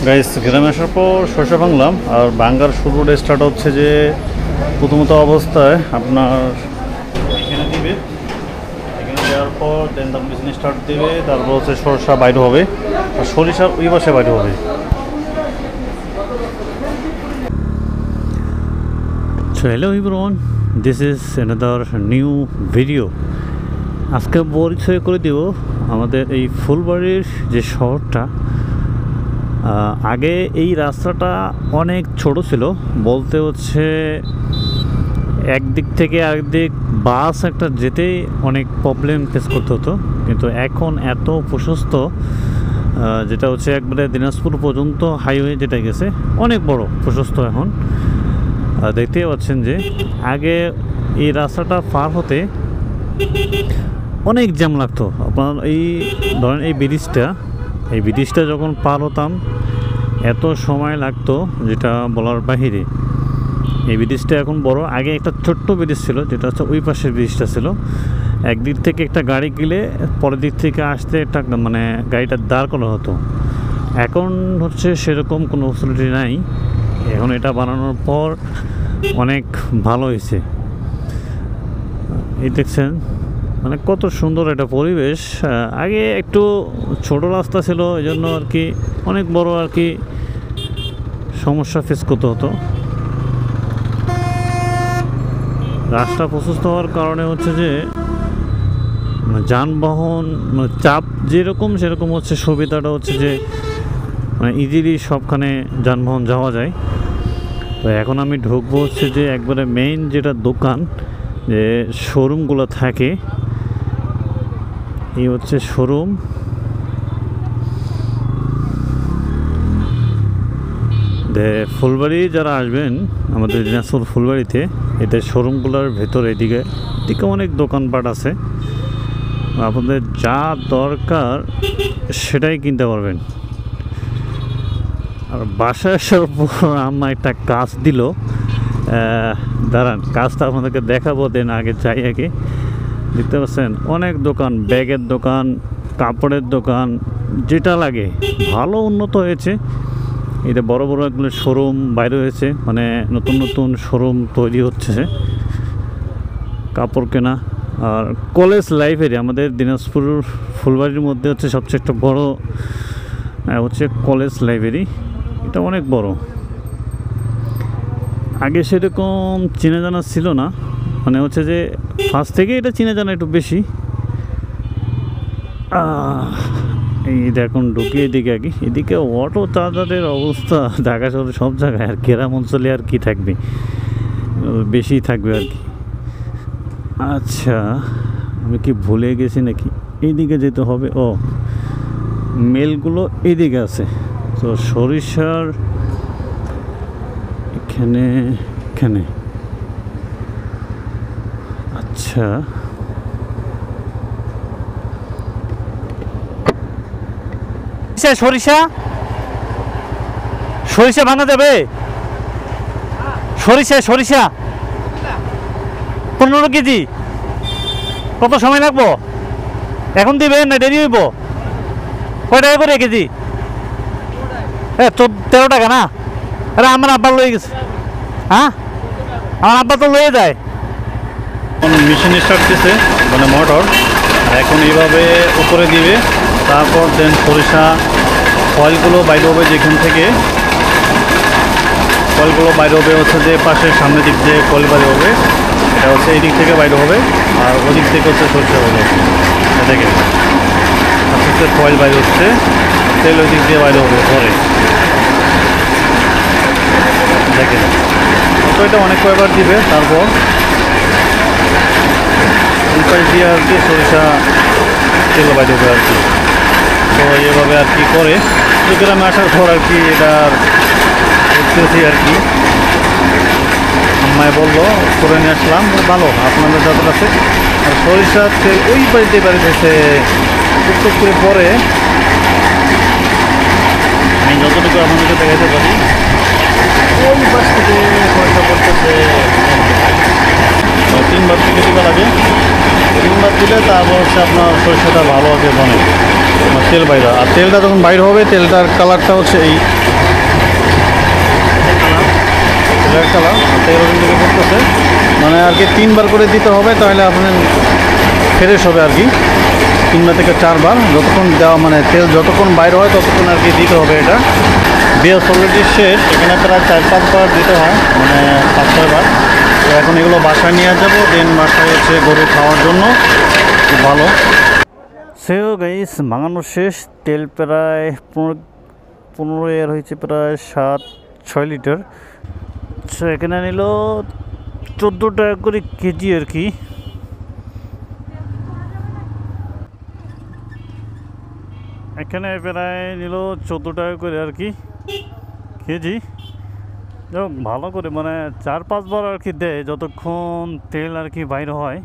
Guys গ্রামে আসার পর সরষে ভাঙলাম। আর ভাঙ্গার শুরুটা স্টার্ট হচ্ছে যে প্রথমত অবস্থায় আপনার এখানে দিবে, এখানে দেওয়ার পর দেন তার মেশিনে স্টার্ট দেবে, তারপর হচ্ছে সরষা বাইরে হবে আর সরিষার ওই পাশে বাইরে হবে। So hello everyone, this is another new video. আজকে পরিচয় করে দেব আমাদের এই ফুলবাড়ির যে শহরটা। আগে এই রাস্তাটা অনেক ছোট ছিল, বলতে হচ্ছে একদিক থেকে আরেকদিক বাস একটা যেতেই অনেক প্রবলেম ফেস করতে হতো, কিন্তু এখন এত প্রশস্ত, যেটা হচ্ছে একবারে দিনাজপুর পর্যন্ত হাইওয়ে যেটা গেছে, অনেক বড় প্রশস্ত। এখন দেখতেই পাচ্ছেন যে আগে এই রাস্তাটা পার হতে অনেক জ্যাম লাগতো। আপনার এই ধরেন এই ব্রিজটা যখন পার হতাম এত সময় লাগতো যেটা বলার বাহিরে। এই ব্রিজটা এখন বড়, আগে একটা ছোট্ট ব্রিজ ছিল যেটা হচ্ছে ওই পাশের ব্রিজটা ছিল। একদিক থেকে একটা গাড়ি গেলে পরের দিক থেকে আসতে একটা মানে গাড়িটা দাঁড় করা হতো। এখন হচ্ছে সেরকম কোনো ফ্যাসিলিটি নাই। এখন এটা বানানোর পর অনেক ভালো হয়েছে। এই দেখছেন মানে কত সুন্দর একটা পরিবেশ। আগে একটু ছোট রাস্তা ছিল, এই জন্য আর কি অনেক বড় আর কি সমস্যা ফেস করতে হতো। রাস্তা প্রশস্ত হওয়ার কারণে হচ্ছে যে যানবাহন মানে চাপ যেরকম সেরকম হচ্ছে, সুবিধাটা হচ্ছে যে মানে ইজিলি সবখানে যানবাহন যাওয়া যায়। তো এখন আমি ঢুকবো হচ্ছে যে একবারে মেইন যেটা দোকান, যে শোরুমগুলো থাকে, এই হচ্ছে শোরুম। ফুলবাড়ি যারা আসবেন আমাদের দিনাজপুর ফুলবাড়িতে, এতে শোরুমগুলোর ভেতর এদিকে অনেক দোকানপাট আছে। আপনাদের যা দরকার সেটাই কিনতে পারবেন। আর বাসায় আসার পর আমার একটা কাজ দিল, দাঁড়ান কাজটা আপনাদেরকে দেখাবো, দেন আগে যাই। আগে দেখতে পাচ্ছেন অনেক দোকান, ব্যাগের দোকান, কাপড়ের দোকান, যেটা লাগে ভালো উন্নত হয়েছে। এটা বড় বড় এগুলো শোরুম বাইরে হয়েছে, মানে নতুন নতুন শোরুম তৈরি হচ্ছে কাপড় কেনা। আর কলেজ লাইব্রেরি আমাদের দিনাজপুর ফুলবাড়ির মধ্যে হচ্ছে সবচেয়ে একটা বড় হচ্ছে কলেজ লাইব্রেরি। এটা অনেক বড়। আগে সেরকম চেনা জানা ছিল না, মানে হচ্ছে যে ফার্স্ট থেকে এটা চেনা জানা একটু বেশি। এই দেখুন ঢুকে এদিকে আগে, এদিকে অটো চার্জারের অবস্থা ঢাকা শহরে সব জায়গায়, আর গ্রাম অঞ্চলে আর কি থাকবে, বেশি থাকবে আর কি। আচ্ছা আমি কি ভুলে গেছি নাকি? এইদিকে যেতে হবে। ও মেলগুলো এইদিকে আছে। তো সরিষার এখানে আচ্ছা সরিষা ভাঙা যাবে? সরিষা 15 কেজি। কত সময় লাগবো? এখন দিবেন না দেরি হইব? কয় টাকা করে কেজি? 13 টাকা না? আরে আমার আব্বা লয়ে গেছে। হ্যাঁ আমার আব্বা তো লয়ে যায়। মেশিন স্টার্ট দিছে মানে মোটর, আর এখন এইভাবে উপরে দিবে, তারপর দেন সরিষা কয়েলগুলো বাইরে হবে। যেখান থেকে কয়েলগুলো বাইরে হবে হচ্ছে যে পাশের সামনের দিক দিয়ে কয়েল বাইরে হবে, এটা হচ্ছে এই দিক থেকে বাইরে হবে, আর ওদিক থেকে হচ্ছে সরিষা হবে। দেখেন আস্তে আস্তে কয়েল বাইরে হচ্ছে, তেল ওই দিক দিয়ে বাইরে হবে পরে। দেখেন তো এটা অনেক কয়েকবার দিবে, তারপর এই পাশ দিয়ে আর কি সরিষা তেল বাইরে হবে আর কি। তো এইভাবে আর কি করে গ্রামে আসার পর আর কি এটা দেখতেছি আর কি। আম্মায় বললো করে নিয়ে আসলাম, ভালো আপনাদের যাদের আছে। আর সরিষার তেল ওই বাড়িতে বাড়িতেছে টুকটুক করে পরে। আমি যতটুকু আপনাদেরকে দেখাতে পারি, ওই পাশ থেকে সরিষা পড়তেছে 3 বার থেকে দিতে লাগে। 3 বার দিলে তারপর হচ্ছে আপনার সরিষাটা ভালোভাবে বনে তেল বাইরে। আর তেলটা যখন বাইরে হবে, তেলটার কালারটা হচ্ছে এই রেড কালার, তেল ওখান থেকে পড়তেছে। মানে আর কি 3বার করে দিতে হবে, তাহলে আপনার ফ্রেশ হবে আর কি। 3বার থেকে 4বার যতক্ষণ দেওয়া, মানে তেল যতক্ষণ বাইর হয় ততক্ষণ আর কি দিতে হবে। এটা বিয়াস অলরেডি শেষ, এখানে প্রায় 4-5 বার দিতে হয়, মানে 5-6 বার। তো এখন এগুলো বাসায় নিয়ে যাবো, দেন বাসায় হচ্ছে গরু খাওয়ার জন্য খুব ভালো। সেও গাইস ভাঙানো শেষ, তেল প্রায় 15 এর হয়েছে প্রায় 7-6 লিটার। সো এখানে নিল 14 টাকা করে কেজি আর কি। এখানে প্রায় নিল 14 টাকা করে আর কি কেজি। যাই ভালো করে মানে 4-5 বার আর কি দেয়, যতক্ষণ তেল আর কি বাইর হয়।